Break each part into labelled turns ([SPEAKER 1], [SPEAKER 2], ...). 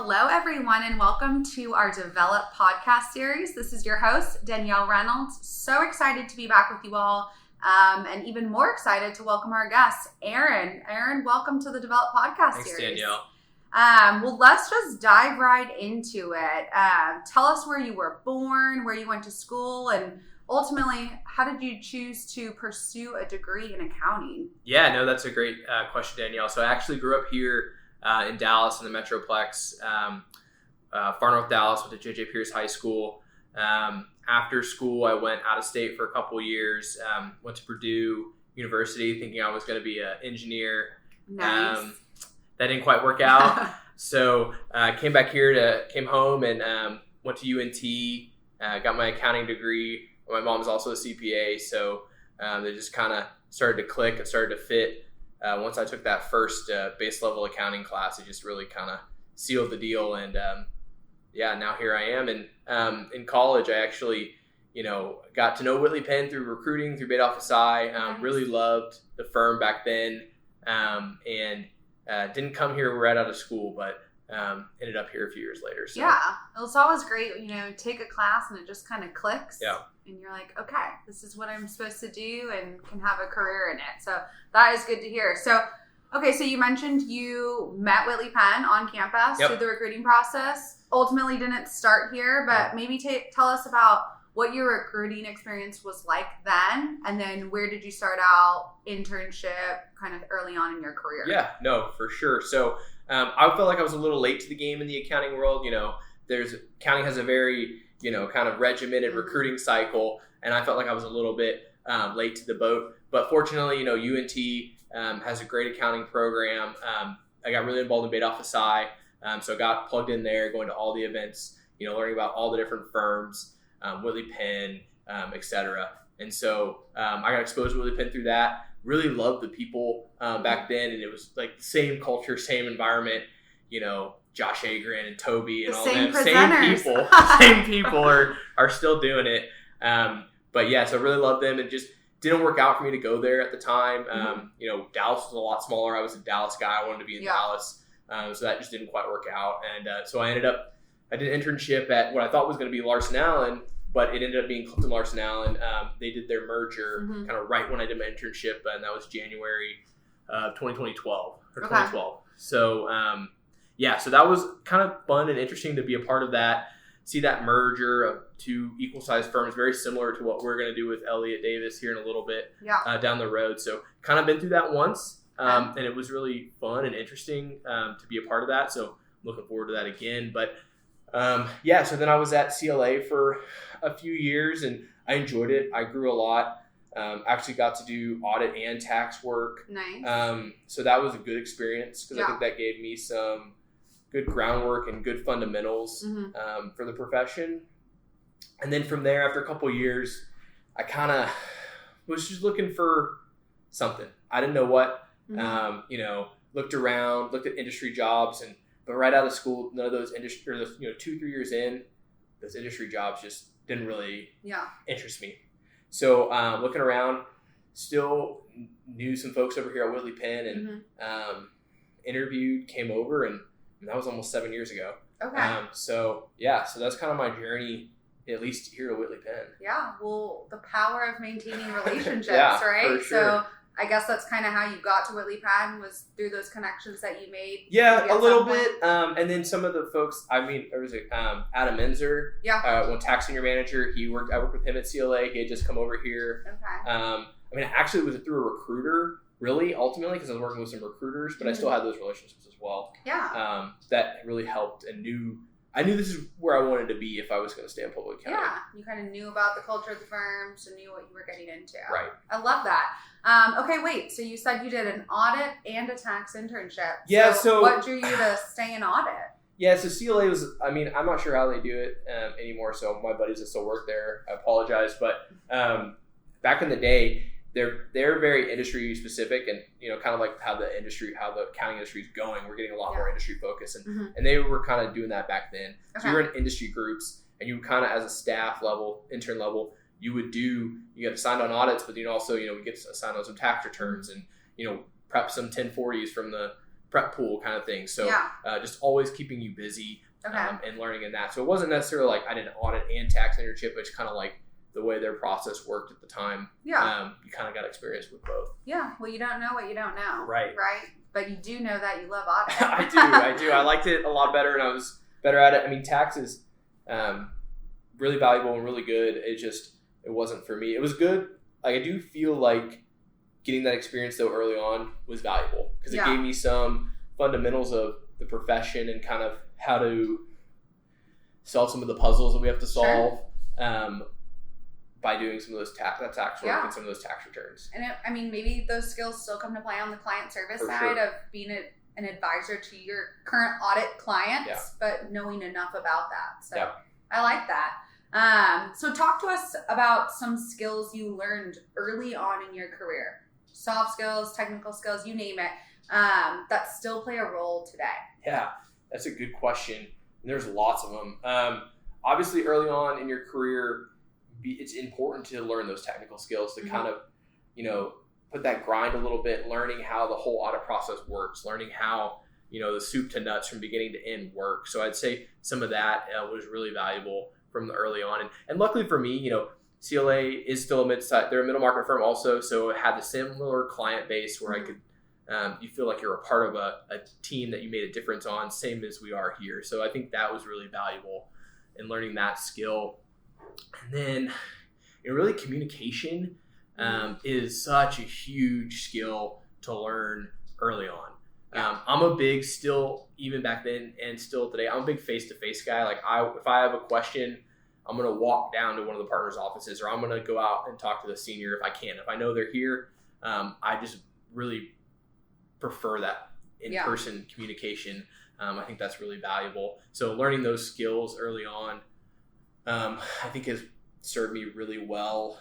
[SPEAKER 1] Hello, everyone, and welcome to our Develop podcast series. This is your host, Danielle Reynolds. So excited to be back with you all, and even more excited to welcome our guest, Aaron. Aaron, welcome to the Develop podcast series.
[SPEAKER 2] Thanks, Danielle.
[SPEAKER 1] Well, let's just dive right into it. Tell us where you were born, where you went to school, and ultimately, how did you choose to pursue a degree in accounting?
[SPEAKER 2] Yeah, no, that's a great question, Danielle. So I actually grew up here in Dallas in the Metroplex, far north Dallas, went to J.J. Pierce High School. After school, I went out of state for a couple years, went to Purdue University thinking I was going to be an engineer.
[SPEAKER 1] Nice.
[SPEAKER 2] That didn't quite work out. So I came home and went to UNT, got my accounting degree. My mom's also a CPA, so they just kind of started to click and started to fit. Once I took that first base level accounting class, it just really kind of sealed the deal. And now here I am. And in college, I actually, got to know Whitley Penn through recruiting, through Beta Alpha Psi.
[SPEAKER 1] Nice.
[SPEAKER 2] Really loved the firm back then, and didn't come here right out of school, but ended up here a few years later. So.
[SPEAKER 1] Yeah, it's always great, take a class and it just kind of clicks.
[SPEAKER 2] Yeah.
[SPEAKER 1] And you're like, okay, this is what I'm supposed to do and can have a career in it. So that is good to hear. So, okay, so you mentioned you met Whitley Penn on campus through the recruiting process. Ultimately didn't start here, but maybe tell us about what your recruiting experience was like then, and then where did you start out, internship, kind of early on in your career?
[SPEAKER 2] Yeah, no, for sure. So I felt like I was a little late to the game in the accounting world. Accounting has a very, kind of regimented recruiting cycle, and I felt like I was a little bit late to the boat. But fortunately, UNT has a great accounting program. I got really involved in Beta Alpha Psi, so I got plugged in there, going to all the events, learning about all the different firms, Whitley Penn, etc. And so I got exposed to Whitley Penn through that. Really loved the people back then, and it was like the same culture, same environment. Josh Agrin and Toby and all them same people are still doing it. But yeah, so I really loved them. It just didn't work out for me to go there at the time. Dallas was a lot smaller. I was a Dallas guy. I wanted to be in Dallas. So that just didn't quite work out. And so I did an internship at what I thought was going to be Larson Allen, but it ended up being Clifton Larson Allen. They did their merger kind of right when I did my internship, and that was January of 2012. So so that was kind of fun and interesting to be a part of that, see that merger of two equal-sized firms, very similar to what we're going to do with Elliott Davis here in a little bit down the road. So kind of been through that once, and it was really fun and interesting to be a part of that. So I'm looking forward to that again. But so then I was at CLA for a few years, and I enjoyed it. I grew a lot. Actually got to do audit and tax work.
[SPEAKER 1] Nice.
[SPEAKER 2] So that was a good experience because I think that gave me some good groundwork and good fundamentals for the profession. And then from there, after a couple of years, I kind of was just looking for something. I didn't know what. Looked around, looked at industry jobs, but right out of school, none of those 2-3 years in, those industry jobs just didn't really interest me. So looking around, still knew some folks over here at Whitley Penn, and interviewed, came over, and that was almost 7 years ago.
[SPEAKER 1] Okay.
[SPEAKER 2] So that's kind of my journey, at least here at Whitley Penn.
[SPEAKER 1] Yeah, well, the power of maintaining relationships, right?
[SPEAKER 2] For sure.
[SPEAKER 1] So I guess that's kind of how you got to Whitley Penn, was through those connections that you made.
[SPEAKER 2] Yeah, a little bit. And then some of the folks, there was Adam Enzer, when tax senior manager. I worked with him at CLA. He had just come over here.
[SPEAKER 1] Okay.
[SPEAKER 2] Actually, it was through a recruiter, really, ultimately, because I was working with some recruiters, but I still had those relationships as well.
[SPEAKER 1] Yeah.
[SPEAKER 2] That really helped, and I knew this is where I wanted to be if I was going to stay in public accounting.
[SPEAKER 1] Yeah, you kind of knew about the culture of the firms and knew what you were getting into.
[SPEAKER 2] Right.
[SPEAKER 1] I love that. Okay, wait. So you said you did an audit and a tax internship.
[SPEAKER 2] Yeah.
[SPEAKER 1] So what drew you to stay in audit?
[SPEAKER 2] Yeah. So CLA was. I'm not sure how they do it anymore. So my buddies that still work there, I apologize, but back in the day, they're very industry specific, and kind of like how the accounting industry is going. We're getting a lot more industry focus, and they were kind of doing that back then. Okay. So you were in industry groups, and you kind of, as a staff level, intern level, you get assigned on audits, but also we get assigned on some tax returns, and prep some 1040s from the prep pool kind of thing. So just always keeping you busy and learning in that. So it wasn't necessarily like I did an audit and tax internship, but it's kind of like the way their process worked at the time. You kind of got experience with both. Yeah.
[SPEAKER 1] Well, you don't know what you don't know.
[SPEAKER 2] Right.
[SPEAKER 1] But you do know that you love audit.
[SPEAKER 2] I do. I liked it a lot better, and I was better at it. I mean, tax is really valuable and really good. It wasn't for me. It was good. Like, I do feel like getting that experience though early on was valuable because it gave me some fundamentals of the profession and kind of how to solve some of the puzzles that we have to solve by doing some of those tax work and some of those tax returns.
[SPEAKER 1] And maybe those skills still come to play on the client service side of being an advisor to your current audit clients, but knowing enough about that. So I like that. So talk to us about some skills you learned early on in your career. Soft skills, technical skills, you name it, that still play a role today. Yeah,
[SPEAKER 2] that's a good question. And there's lots of them. Obviously, early on in your career, it's important to learn those technical skills to kind of, put that grind a little bit, learning how the whole audit process works, learning how, the soup to nuts from beginning to end work. So I'd say some of that was really valuable from the early on. And luckily for me, CLA is still they're a middle market firm also, so it had the similar client base where I could, you feel like you're a part of a team that you made a difference on, same as we are here. So I think that was really valuable in learning that skill. And then, really communication is such a huge skill to learn early on. I'm a big, still, even back then and still today, I'm a big face-to-face guy. Like if I have a question, I'm going to walk down to one of the partners' offices, or I'm going to go out and talk to the senior if I can. If I know they're here, I just really prefer that in-person communication. I think that's really valuable. So learning those skills early on, I think has served me really well.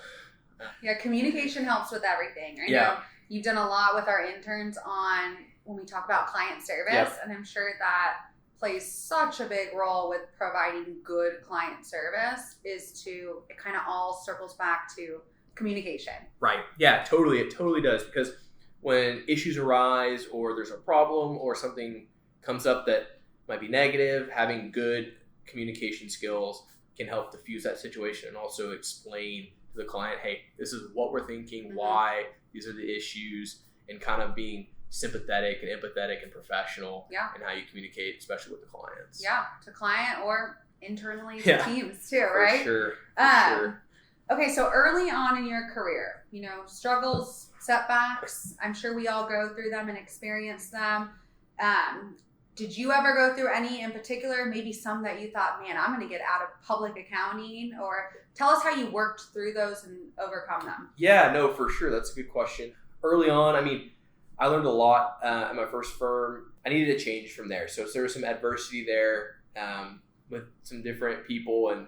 [SPEAKER 1] Communication helps with everything. I know you've done a lot with our interns on when we talk about client service, and I'm sure that plays such a big role with providing good client service it kind of all circles back to communication. Right.
[SPEAKER 2] Yeah, totally. It totally does, because when issues arise or there's a problem or something comes up that might be negative, having good communication skills can help diffuse that situation and also explain to the client, hey, this is what we're thinking, why, these are the issues, and kind of being sympathetic and empathetic and professional in how you communicate, especially with the clients.
[SPEAKER 1] Yeah, to client or internally to teams too, right?
[SPEAKER 2] For sure.
[SPEAKER 1] Okay, so early on in your career, struggles, setbacks, I'm sure we all go through them and experience them. Did you ever go through any in particular, maybe some that you thought, man, I'm going to get out of public accounting? Or tell us how you worked through those and overcome them.
[SPEAKER 2] Yeah, no, for sure. That's a good question. Early on, I learned a lot at my first firm. I needed a change from there. So there was some adversity there with some different people, and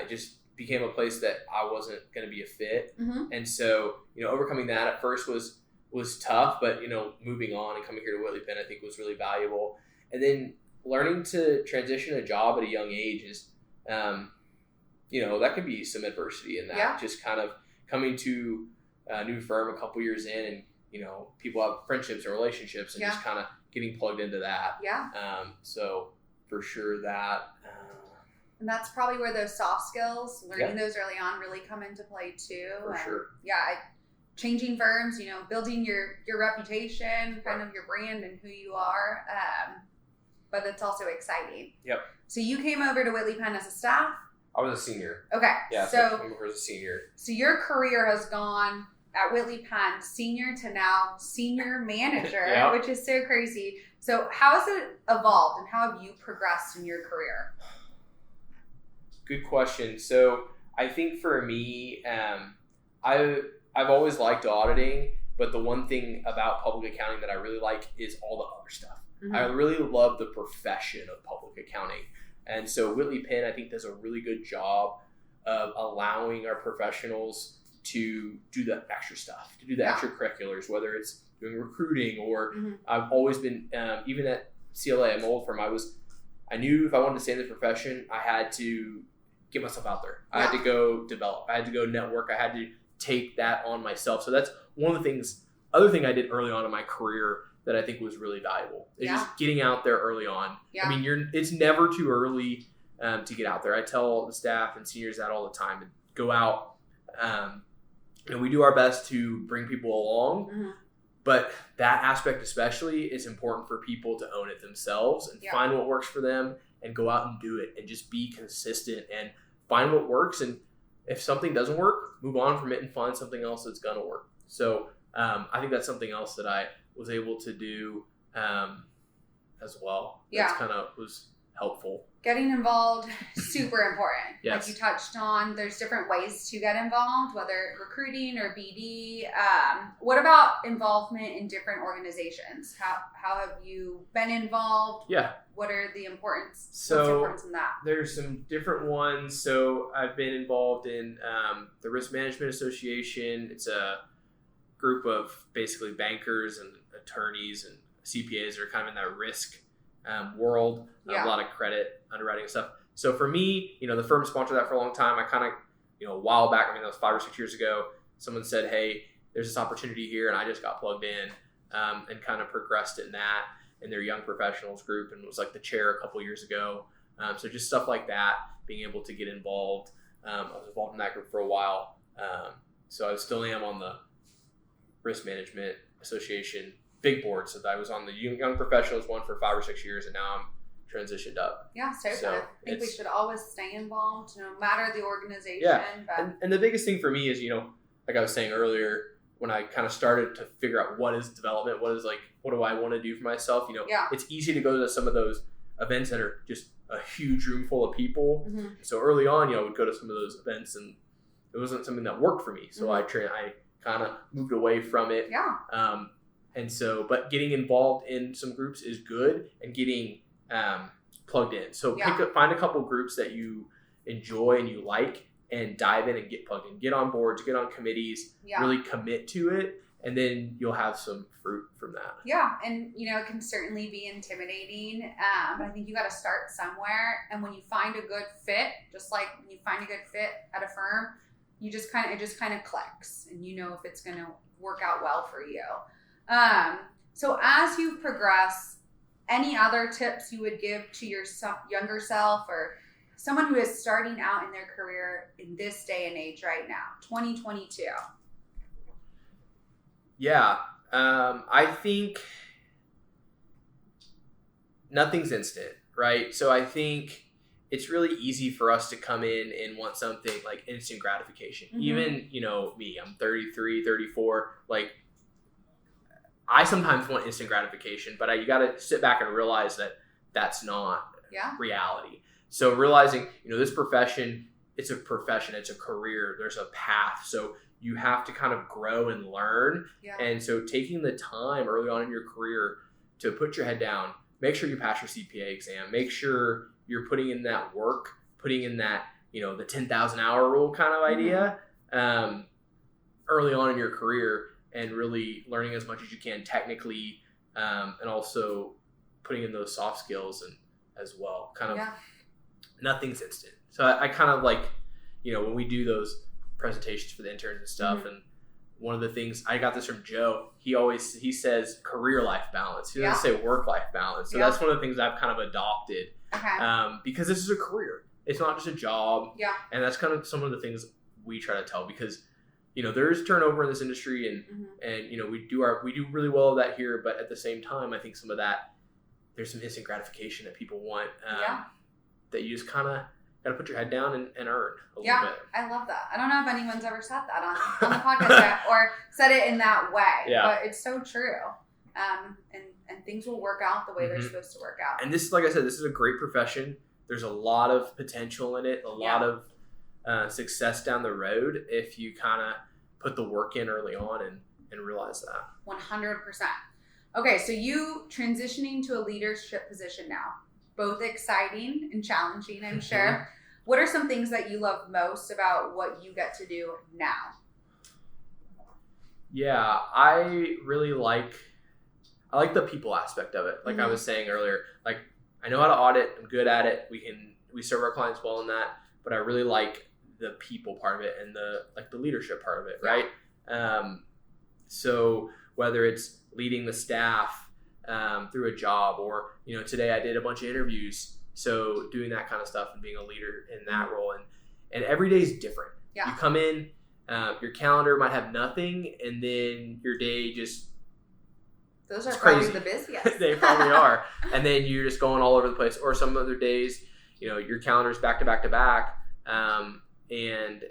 [SPEAKER 2] it just became a place that I wasn't going to be a fit. And so, overcoming that at first was tough, but, moving on and coming here to Whitley Penn, I think was really valuable. And then learning to transition a job at a young age is, that could be some adversity in that. Yeah. Just kind of coming to a new firm a couple years in, and people have friendships and relationships, and just kind of getting plugged into that. Yeah. So for sure that.
[SPEAKER 1] And that's probably where those soft skills, learning those early on, really come into play too.
[SPEAKER 2] For sure.
[SPEAKER 1] Yeah. Changing firms, building your reputation, kind of your brand and who you are. But it's also exciting.
[SPEAKER 2] Yep.
[SPEAKER 1] So you came over to Whitley Penn as a staff?
[SPEAKER 2] I was a senior.
[SPEAKER 1] Okay.
[SPEAKER 2] Yeah, so I came over as a senior.
[SPEAKER 1] So your career has gone at Whitley Penn, senior to now senior manager, which is so crazy. So how has it evolved, and how have you progressed in your career?
[SPEAKER 2] Good question. So I think for me, I've always liked auditing, but the one thing about public accounting that I really like is all the other stuff. I really love the profession of public accounting. And so Whitley Penn, I think, does a really good job of allowing our professionals to do the extra stuff, to do the extracurriculars, whether it's doing recruiting or I've always been, even at CLA, I'm old firm, I knew if I wanted to stay in this profession, I had to get myself out there. I had to go develop. I had to go network. I had to take that on myself. So that's one of the things. Other thing I did early on in my career that I think was really valuable. It's
[SPEAKER 1] Yeah.
[SPEAKER 2] just getting out there early on.
[SPEAKER 1] Yeah.
[SPEAKER 2] I mean, it's never too early to get out there. I tell the staff and seniors that all the time, and go out. And we do our best to bring people along,
[SPEAKER 1] Mm-hmm.
[SPEAKER 2] but that aspect especially is important for people to own it themselves and
[SPEAKER 1] Yeah.
[SPEAKER 2] find what works for them and go out and do it and just be consistent and find what works. And if something doesn't work, move on from it and find something else that's going to work. So I think that's something else that I was able to do as well.
[SPEAKER 1] Yeah.
[SPEAKER 2] That's kind of was helpful.
[SPEAKER 1] Getting involved, super important.
[SPEAKER 2] Yes.
[SPEAKER 1] Like you touched on, there's different ways to get involved, whether recruiting or BD. What about involvement in different organizations? How have you been involved?
[SPEAKER 2] Yeah.
[SPEAKER 1] What are the importance? What's
[SPEAKER 2] So
[SPEAKER 1] the importance in that?
[SPEAKER 2] there's some different ones. So I've been involved in the Risk Management Association. It's a group of basically bankers and attorneys and CPAs that are kind of in that risk world,
[SPEAKER 1] Yeah.
[SPEAKER 2] a lot of credit underwriting stuff. So for me, the firm sponsored that for a long time. I kind of, a while back, I mean, that was 5 or 6 years ago, someone said, hey, there's this opportunity here. And I just got plugged in and kind of progressed in that in their young professionals group and was like the chair a couple years ago. So just stuff like that, being able to get involved. I was involved in that group for a while. So I still am on the Risk Management Association big board. So I was on the young professionals one for 5 or 6 years, and now I'm transitioned up.
[SPEAKER 1] Yeah, so
[SPEAKER 2] So
[SPEAKER 1] I think we should always stay involved, no matter the organization.
[SPEAKER 2] Yeah.
[SPEAKER 1] But
[SPEAKER 2] And the biggest thing for me is, like I was saying earlier, when I kind of started to figure out what is development, what do I want to do for myself?
[SPEAKER 1] Yeah.
[SPEAKER 2] It's easy to go to some of those events that are just a huge room full of people.
[SPEAKER 1] Mm-hmm.
[SPEAKER 2] So early on, I would go to some of those events, and it wasn't something that worked for me. So
[SPEAKER 1] Mm-hmm.
[SPEAKER 2] I kind of moved away from it.
[SPEAKER 1] Yeah.
[SPEAKER 2] And so, but getting involved in some groups is good, and getting plugged in. So find a couple groups that you enjoy and you like, and dive in and get plugged in. Get on boards, get on committees, really commit to it, and then you'll have some fruit from that.
[SPEAKER 1] Yeah, and it can certainly be intimidating, but I think you got to start somewhere. And when you find a good fit, just like when you find a good fit at a firm, it just kind of clicks, and if it's going to work out well for you. So as you progress, any other tips you would give to your younger self or someone who is starting out in their career in this day and age right now, 2022?
[SPEAKER 2] Yeah. I think nothing's instant, right? So I think it's really easy for us to come in and want something like instant gratification.
[SPEAKER 1] Mm-hmm.
[SPEAKER 2] Even, me, I'm 33, 34, like I sometimes want instant gratification, but you got to sit back and realize that that's not reality. So realizing, this profession, it's a profession, it's a career, there's a path. So you have to kind of grow and learn. Yeah. And so taking the time early on in your career to put your head down, make sure you pass your CPA exam, make sure you're putting in that work, putting in that, the 10,000 hour rule kind of idea early on in your career, and really learning as much as you can technically, and also putting in those soft skills and as well. Kind of nothing's instant. So I kind of like, when we do those presentations for the interns and stuff, and one of the things, I got this from Joe, he says career life balance. He doesn't say work life balance. So that's one of the things I've kind of adopted. Okay. Because this is a career. It's not just a job. Yeah. And that's kind of some of the things we try to tell, because there is turnover in this industry, and we do really well at that here, but at the same time, I think some of that, there's some instant gratification that people want, that you just kind of got to put your head down and earn a little bit.
[SPEAKER 1] I love that. I don't know if anyone's ever said that on the podcast yet, or said it in that way, but it's so true. And things will work out the way they're supposed to work out. And
[SPEAKER 2] this, like I said, this is a great profession. There's a lot of potential in it, a lot of success down the road if you kind of put the work in early on and realize that.
[SPEAKER 1] 100%. Okay, so you transitioning to a leadership position now, both exciting and challenging, I'm sure. What are some things that you love most about what you get to do now?
[SPEAKER 2] Yeah, I really like the people aspect of it. Like I was saying earlier, like I know how to audit, I'm good at it. We serve our clients well in that, but I really like the people part of it and the leadership part of it, right? So whether it's leading the staff, through a job, or, today I did a bunch of interviews. So doing that kind of stuff and being a leader in that role, and every day is different.
[SPEAKER 1] Yeah.
[SPEAKER 2] You come in, your calendar might have nothing, and then your day just,
[SPEAKER 1] those are probably
[SPEAKER 2] crazy.
[SPEAKER 1] The busiest.
[SPEAKER 2] They probably are. And then you're just going all over the place. Or some other days, your calendar's back to back to back, and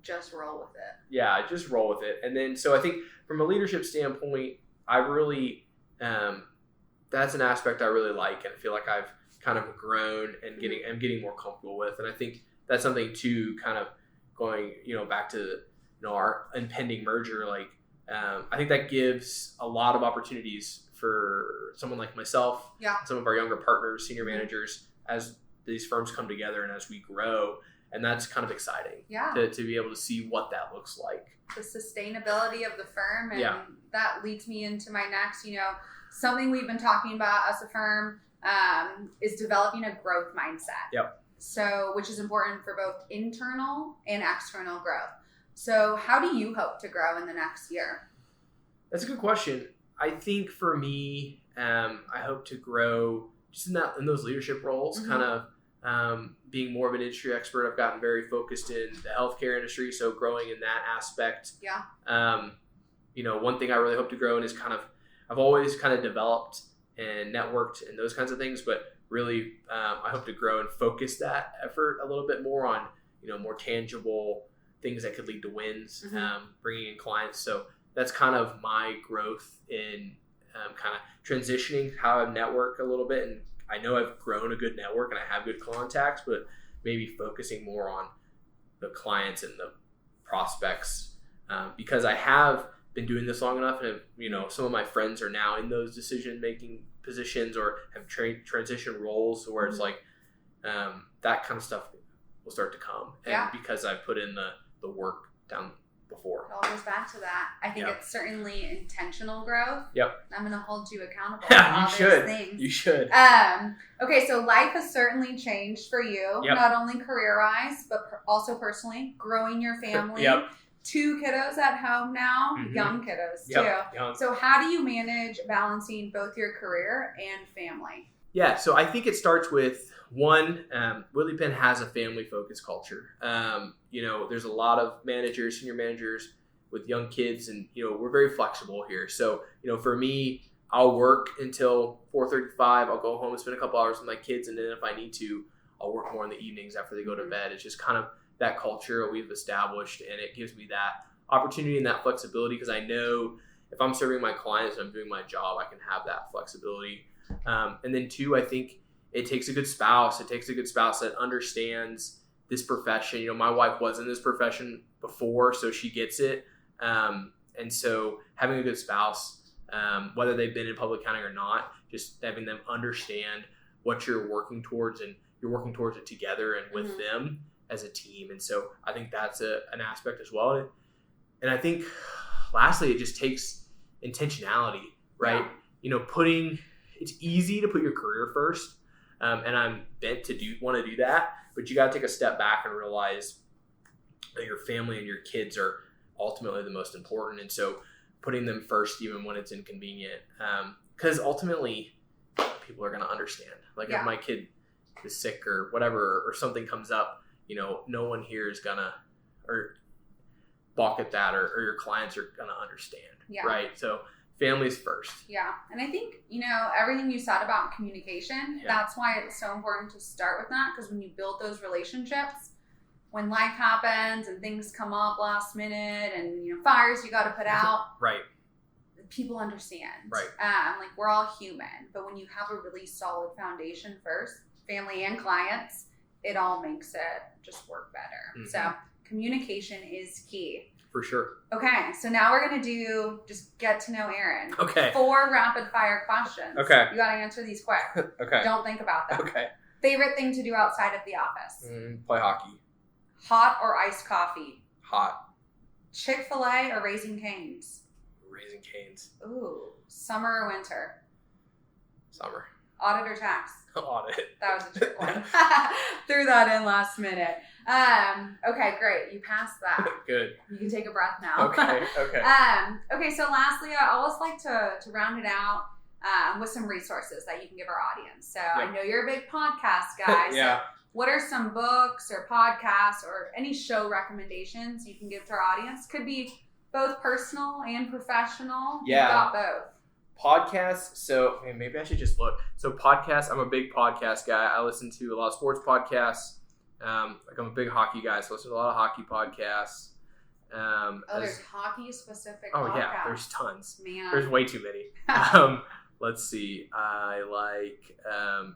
[SPEAKER 1] just roll with it.
[SPEAKER 2] Yeah, just roll with it. And then, so I think from a leadership standpoint, I really, that's an aspect I really like, and I feel like I've kind of grown and I'm getting more comfortable with. And I think that's something too, kind of going, back to, our impending merger. Like, I think that gives a lot of opportunities for someone like myself, some of our younger partners, senior managers, as these firms come together and as we grow. And that's kind of exciting to be able to see what that looks like.
[SPEAKER 1] The sustainability of the firm. And that leads me into my next, something we've been talking about as a firm is developing a growth mindset.
[SPEAKER 2] Yep.
[SPEAKER 1] So, which is important for both internal and external growth. So how do you hope to grow in the next year?
[SPEAKER 2] That's a good question. I think for me, I hope to grow just in those leadership roles, kind of being more of an industry expert. I've gotten very focused in the healthcare industry, so growing in that aspect.
[SPEAKER 1] Yeah.
[SPEAKER 2] One thing I really hope to grow in is I've always kind of developed and networked and those kinds of things, but really I hope to grow and focus that effort a little bit more on, more tangible things that could lead to wins, bringing in clients. So that's kind of my growth in kind of transitioning how I network a little bit. And I know I've grown a good network and I have good contacts, but maybe focusing more on the clients and the prospects, because I have been doing this long enough, and some of my friends are now in those decision-making positions or have transition roles where it's like that kind of stuff will start to come. And because I've put in the work down before.
[SPEAKER 1] It all goes back to that. I think it's certainly intentional growth.
[SPEAKER 2] Yep.
[SPEAKER 1] I'm going to hold you accountable for all those things.
[SPEAKER 2] You should.
[SPEAKER 1] Okay, so life has certainly changed for you, not only career-wise, but also personally, growing your family.
[SPEAKER 2] Yep.
[SPEAKER 1] 2 kiddos at home now, young kiddos too.
[SPEAKER 2] Young.
[SPEAKER 1] So how do you manage balancing both your career and family?
[SPEAKER 2] Yeah, so I think it starts with one, Whitley Penn has a family-focused culture. There's a lot of managers, senior managers with young kids, and we're very flexible here. So for me, I'll work until 4:35. I'll go home and spend a couple hours with my kids, and then if I need to, I'll work more in the evenings after they go to bed. It's just kind of that culture we've established, and it gives me that opportunity and that flexibility, because I know if I'm serving my clients and I'm doing my job, I can have that flexibility. And then 2, I think it takes a good spouse. It takes a good spouse that understands this profession. My wife was in this profession before, so she gets it. And so having a good spouse, whether they've been in public accounting or not, just having them understand what you're working towards, and you're working towards it together and with them as a team. And so I think that's an aspect as well. And I think lastly, it just takes intentionality, right? It's easy to put your career first. And I'm bent to want to do that, but you got to take a step back and realize that your family and your kids are ultimately the most important. And so putting them first, even when it's inconvenient, because ultimately people are going to understand. Like if my kid is sick or whatever, or something comes up, no one here is gonna or balk at that, or your clients are gonna understand, right? So family's first.
[SPEAKER 1] Yeah, and I think everything you said about communication. That's why it's so important to start with that, because when you build those relationships, when life happens and things come up last minute, and fires you got to put out,
[SPEAKER 2] right?
[SPEAKER 1] People understand,
[SPEAKER 2] right?
[SPEAKER 1] Like we're all human, but when you have a really solid foundation first, family and clients, it all makes it just work better. So communication is key.
[SPEAKER 2] For sure.
[SPEAKER 1] Okay, so now we're going to just get to know Aaron.
[SPEAKER 2] Okay.
[SPEAKER 1] 4 rapid fire questions.
[SPEAKER 2] Okay.
[SPEAKER 1] You got to answer these quick.
[SPEAKER 2] Okay.
[SPEAKER 1] Don't think about them.
[SPEAKER 2] Okay.
[SPEAKER 1] Favorite thing to do outside of the office?
[SPEAKER 2] Play hockey.
[SPEAKER 1] Hot or iced coffee?
[SPEAKER 2] Hot.
[SPEAKER 1] Chick-fil-A or Raising Cane's?
[SPEAKER 2] Raising Cane's.
[SPEAKER 1] Ooh. Summer or winter?
[SPEAKER 2] Summer.
[SPEAKER 1] Audit or tax?
[SPEAKER 2] Audit.
[SPEAKER 1] That was a trick one. Threw that in last minute. Okay, great. You passed that.
[SPEAKER 2] Good.
[SPEAKER 1] You can take a breath now.
[SPEAKER 2] Okay.
[SPEAKER 1] Okay, so lastly, I always like to round it out with some resources that you can give our audience. So I know you're a big podcast guy.
[SPEAKER 2] Yeah.
[SPEAKER 1] So what are some books or podcasts or any show recommendations you can give to our audience? Could be both personal and professional.
[SPEAKER 2] Yeah.
[SPEAKER 1] You've got both.
[SPEAKER 2] Podcasts. So maybe I should just look. So podcasts, I'm a big podcast guy. I listen to a lot of sports podcasts. I'm a big hockey guy, so I listen to a lot of hockey podcasts.
[SPEAKER 1] There's hockey specific
[SPEAKER 2] podcasts.
[SPEAKER 1] podcasts.
[SPEAKER 2] Yeah, there's tons.
[SPEAKER 1] Man.
[SPEAKER 2] There's way too many. Let's see. I like,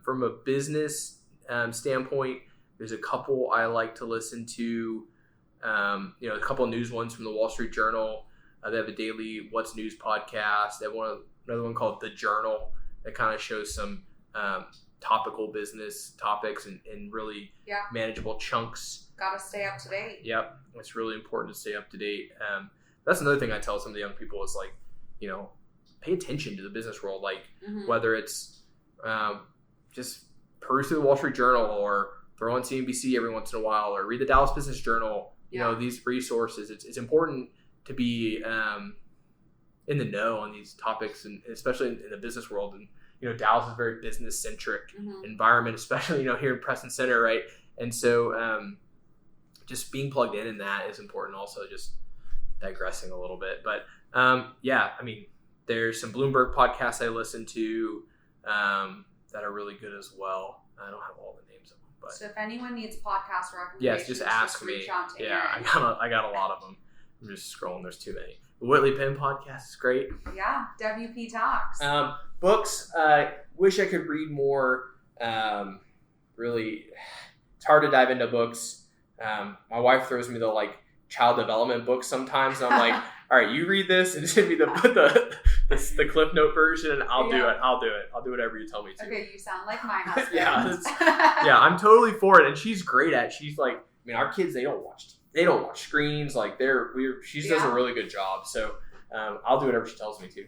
[SPEAKER 2] from a business standpoint, there's a couple I like to listen to. A couple of news ones from the Wall Street Journal. They have a daily What's News podcast. They have another one called The Journal that kind of shows some topical business topics in really manageable chunks.
[SPEAKER 1] Got to stay up to date.
[SPEAKER 2] Yep. It's really important to stay up to date. That's another thing I tell some of the young people is like, pay attention to the business world. Like whether it's just peruse through the Wall Street Journal or throw on CNBC every once in a while or read the Dallas Business Journal. These resources. It's important to be in the know on these topics, and especially in the business world. And Dallas is a very business centric environment, especially here in Preston Center, right? And so just being plugged in that is important. Also, just digressing a little bit, but there's some Bloomberg podcasts I listen to that are really good as well. I don't have all the names of them, but
[SPEAKER 1] so if anyone needs podcast recommendations,
[SPEAKER 2] yes, just ask me.
[SPEAKER 1] Reach out to
[SPEAKER 2] Aaron. I got a lot of them. I'm just scrolling. There's too many. The Whitley Penn podcast is great.
[SPEAKER 1] Yeah, WP Talks.
[SPEAKER 2] Books. Wish I could read more. Really, it's hard to dive into books. My wife throws me the child development books sometimes, and I'm like, all right, you read this and send me the Cliff Note version, and I'll do it. I'll do whatever you tell me to.
[SPEAKER 1] Okay, you sound like my husband.
[SPEAKER 2] Yeah, I'm totally for it, and she's great at it. She's like, our kids, they don't watch screens. She does a really good job. So I'll do whatever she tells me to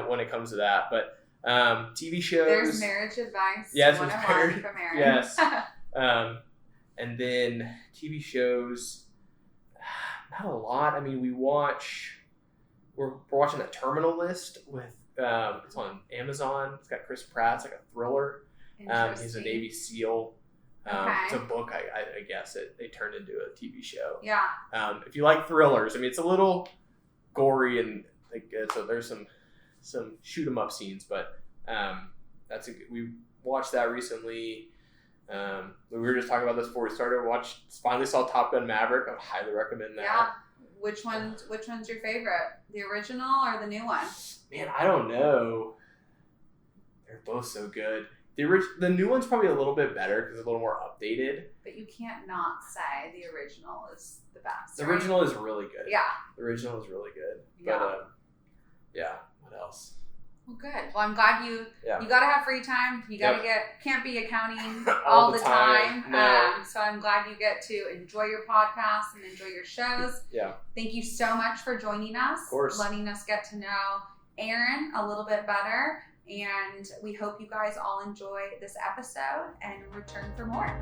[SPEAKER 2] when it comes to that. But TV shows.
[SPEAKER 1] There's marriage advice.
[SPEAKER 2] Yes,
[SPEAKER 1] from Aaron.
[SPEAKER 2] Yes. And then TV shows. Not a lot. We're watching that Terminal List with it's on Amazon. It's got Chris Pratt. It's like a thriller. He's a Navy SEAL. It's a book, I guess they turned into a TV show.
[SPEAKER 1] Yeah.
[SPEAKER 2] If you like thrillers, it's a little gory and so there's some shoot 'em up scenes, but we watched that recently. We were just talking about this before we started. Finally saw Top Gun Maverick. I would highly recommend that. Yeah.
[SPEAKER 1] Which one's your favorite? The original or the new one?
[SPEAKER 2] Man, I don't know. They're both so good. The new one's probably a little bit better because it's a little more updated.
[SPEAKER 1] But you can't not say the original is the best.
[SPEAKER 2] The original is really good.
[SPEAKER 1] Yeah.
[SPEAKER 2] The original is really good.
[SPEAKER 1] Yeah.
[SPEAKER 2] But what else?
[SPEAKER 1] Well, good. Well, I'm glad you got to have free time. You got to can't be accounting all the time.
[SPEAKER 2] No.
[SPEAKER 1] So I'm glad you get to enjoy your podcast and enjoy your shows.
[SPEAKER 2] Yeah.
[SPEAKER 1] Thank you so much for joining us.
[SPEAKER 2] Of course.
[SPEAKER 1] Letting us get to know Aaron a little bit better. And we hope you guys all enjoy this episode and return for more.